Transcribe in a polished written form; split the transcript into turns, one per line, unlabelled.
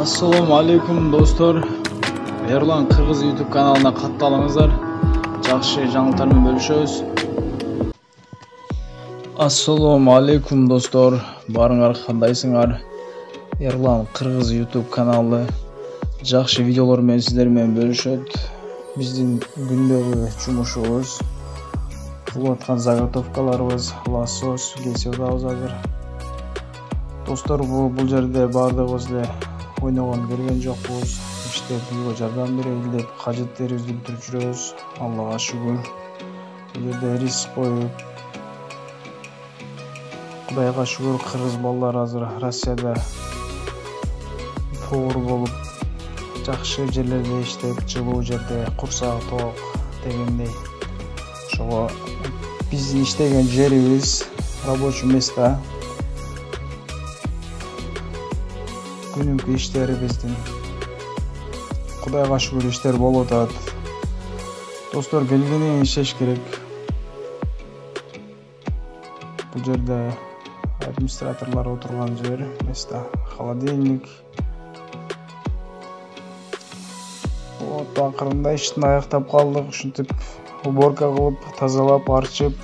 Assalamu alaikum dostlar. Ерлан Кыргыз YouTube kanalına катталыңыздар. Жакшы жаңылыктар менен бөлүшөбүз. Assalamu alaikum dostlar. Барыңар кандайсыңар? Ерлан Кыргыз YouTube kanalı жакшы видеолор менен сиздер менен бөлүшөт. Биздин күндөгү жумушубуз кылып аткан заготовкаларыбыз, лосось кесип атабыз азыр. Достор, бул жерде баардыгыбыз эле ойногон келген жокпуз. Иштеп үйгө жардам берели деп кажеттерибизди бүтүрүп жүрөбүз. Аллага шүгүр. Бул жерде рис коюп, Кудайга шүгүр, кыргыз балдар азыр Россияда повар болуп, жакшы жерлерде иштеп, жылуу жерде курсак ток дегендей. Ошого биздин иштеген жерибиз, рабочий места, күнүмкү иштерибиздин Кудайга шүгүр иштер болуп атат. Достор, келгенин иштеш керек. Бул жерде администраторлор отурган жер, места, холодильник. Вот, акырында иштин аяктап калдык. Ушинтип уборка кылып, тазалап, арчып